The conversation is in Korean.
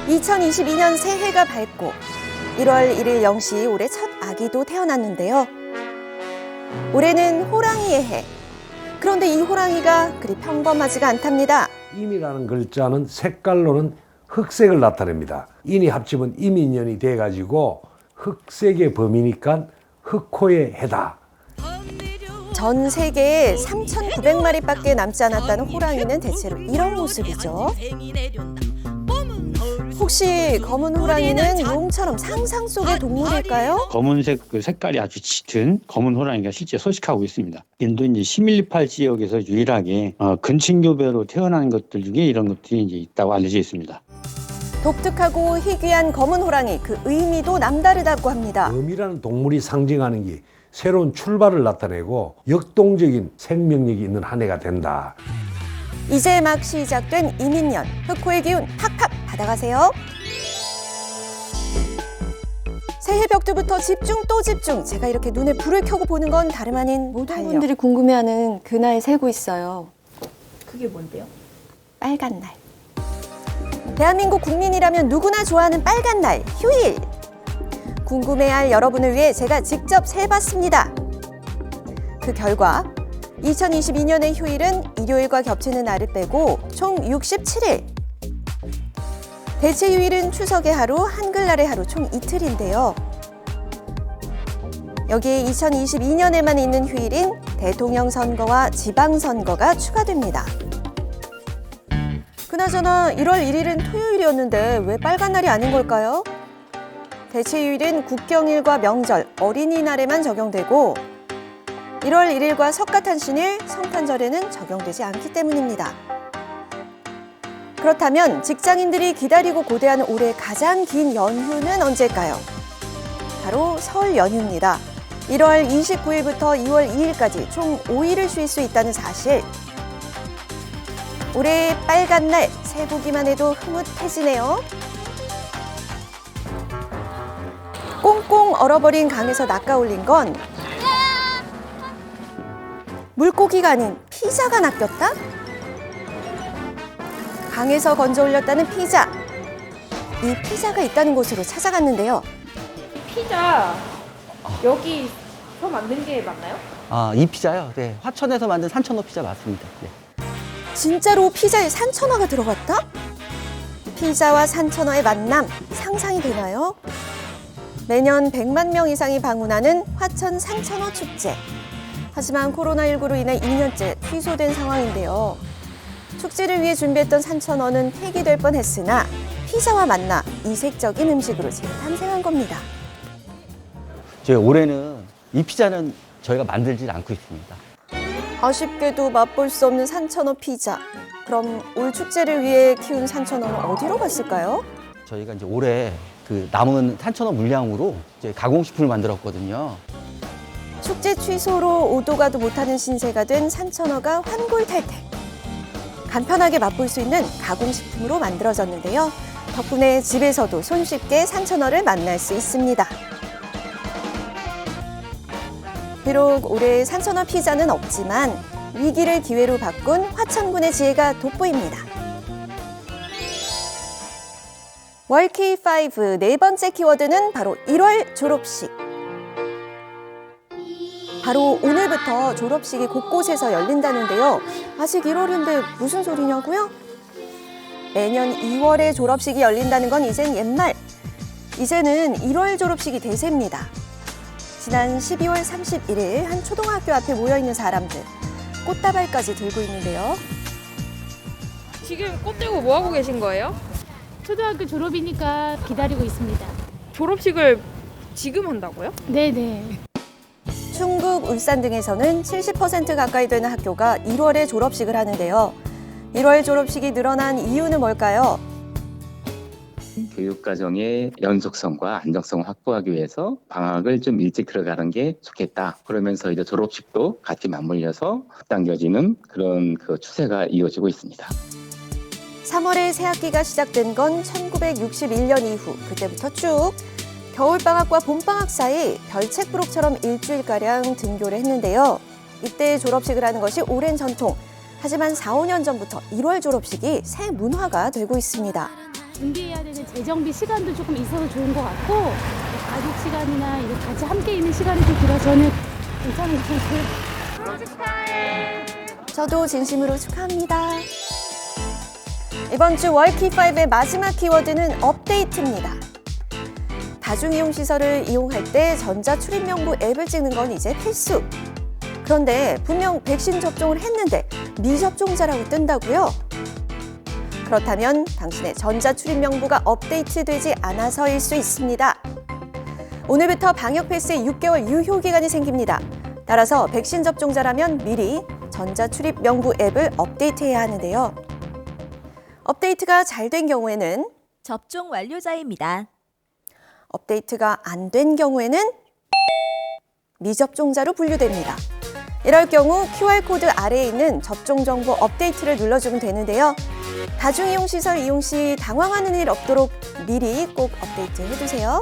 (2022년) 새해가 밝고 1월 1일 0시 올해 첫 아기도 태어났는데요. 올해는 호랑이의 해. 그런데 이 호랑이가 그리 평범하지가 않답니다. 임이라는 글자는 색깔로는 흑색을 나타냅니다. 인이 합치면 임인년이 돼가지고 흑색의 범이니까 흑호의 해다. 전 세계에 3,900마리밖에 남지 않았다는 호랑이는 대체로 이런 모습이죠. 혹시 검은 호랑이는 용처럼 상상 속의 동물일까요? 검은색 그 색깔이 아주 짙은 검은 호랑이가 실제 서식하고 있습니다. 인도 이제 1128 지역에서 유일하게 근친교배로 태어난 것들 중에 이런 것들이 이제 있다고 알려져 있습니다. 독특하고 희귀한 검은 호랑이, 그 의미도 남다르다고 합니다. 범이라는 동물이 상징하는 게 새로운 출발을 나타내고 역동적인 생명력이 있는 한 해가 된다. 이제 막 시작된 이민년, 흑호의 기운 팍팍 받아가세요. 새해 벽두부터 집중 또 집중. 제가 이렇게 눈에 불을 켜고 보는 건 다름 아닌 모든 분들이 궁금해하는 그날 세고 있어요. 그게 뭔데요? 빨간 날. 대한민국 국민이라면 누구나 좋아하는 빨간 날, 휴일. 궁금해할 여러분을 위해 제가 직접 세봤습니다. 그 결과 2022년의 휴일은 일요일과 겹치는 날을 빼고 총 67일. 대체 휴일은 추석의 하루, 한글날의 하루 총 이틀인데요. 여기에 2022년에만 있는 휴일인 대통령 선거와 지방선거가 추가됩니다. 그나저나 1월 1일은 토요일이었는데 왜 빨간 날이 아닌 걸까요? 대체 휴일은 국경일과 명절, 어린이날에만 적용되고 1월 1일과 석가탄신일, 성탄절에는 적용되지 않기 때문입니다. 그렇다면 직장인들이 기다리고 고대하는 올해 가장 긴 연휴는 언제일까요? 바로 설 연휴입니다. 1월 29일부터 2월 2일까지 총 5일을 쉴 수 있다는 사실. 올해 빨간 날 세보기만 해도 흐뭇해지네요. 꽁꽁 얼어버린 강에서 낚아올린 건 물고기가 아닌 피자가 낚였다? 강에서 건져 올렸다는 피자. 이 피자가 있다는 곳으로 찾아갔는데요. 피자 여기서 만든 게 맞나요? 이 피자요? 네, 화천에서 만든 산천어 피자 맞습니다. 네. 진짜로 피자에 산천어가 들어갔다? 피자와 산천어의 만남, 상상이 되나요? 매년 100만 명 이상이 방문하는 화천 산천어 축제. 하지만 코로나19로 인해 2년째 취소된 상황인데요. 축제를 위해 준비했던 산천어는 폐기될 뻔했으나 피자와 만나 이색적인 음식으로 재탄생한 겁니다. 저희 올해는 이 피자는 저희가 만들지 않고 있습니다. 아쉽게도 맛볼 수 없는 산천어 피자. 그럼 올 축제를 위해 키운 산천어는 어디로 갔을까요? 저희가 이제 올해 그 남은 산천어 물량으로 이제 가공식품을 만들었거든요. 축제 취소로 오도 가도 못하는 신세가 된 산천어가 환골탈태. 간편하게 맛볼 수 있는 가공식품으로 만들어졌는데요. 덕분에 집에서도 손쉽게 산천어를 만날 수 있습니다. 비록 올해 산천어 피자는 없지만 위기를 기회로 바꾼 화천군의 지혜가 돋보입니다. 월K5 네 번째 키워드는 바로 1월 졸업식. 바로 오늘부터 졸업식이 곳곳에서 열린다는데요. 아직 1월인데 무슨 소리냐고요? 매년 2월에 졸업식이 열린다는 건 이젠 옛말. 이제는 1월 졸업식이 대세입니다. 지난 12월 31일 한 초등학교 앞에 모여있는 사람들. 꽃다발까지 들고 있는데요. 지금 꽃 들고 뭐 하고 계신 거예요? 초등학교 졸업이니까 기다리고 있습니다. 졸업식을 지금 한다고요? 네네. 충북, 울산 등에서는 70% 가까이 되는 학교가 1월에 졸업식을 하는데요. 1월 졸업식이 늘어난 이유는 뭘까요? 교육과정의 연속성과 안정성을 확보하기 위해서 방학을 좀 일찍 들어가는 게 좋겠다. 그러면서 이제 졸업식도 같이 맞물려서 당겨지는 그런 그 추세가 이어지고 있습니다. 3월에 새학기가 시작된 건 1961년 이후, 그때부터 쭉 겨울방학과 봄방학 사이 별책부록처럼 일주일가량 등교를 했는데요. 이때 졸업식을 하는 것이 오랜 전통. 하지만 4, 5년 전부터 1월 졸업식이 새 문화가 되고 있습니다. 준비해야 되는 재정비 시간도 조금 있어서 좋은 것 같고 가족 시간이나 이렇게 같이 함께 있는 시간이 좀 길어서 저는 괜찮은 것 같아요. 저도 진심으로 축하합니다. 이번 주 월키5의 마지막 키워드는 업데이트입니다. 다중이용시설을 이용할 때 전자출입명부 앱을 찍는 건 이제 필수. 그런데 분명 백신 접종을 했는데 미접종자라고 뜬다고요? 그렇다면 당신의 전자출입명부가 업데이트되지 않아서일 수 있습니다. 오늘부터 방역패스의 6개월 유효기간이 생깁니다. 따라서 백신 접종자라면 미리 전자출입명부 앱을 업데이트해야 하는데요. 업데이트가 잘 된 경우에는 접종 완료자입니다. 업데이트가 안 된 경우에는 미접종자로 분류됩니다. 이럴 경우 QR코드 아래에 있는 접종정보 업데이트를 눌러주면 되는데요. 다중이용시설 이용 시 당황하는 일 없도록 미리 꼭 업데이트 해두세요.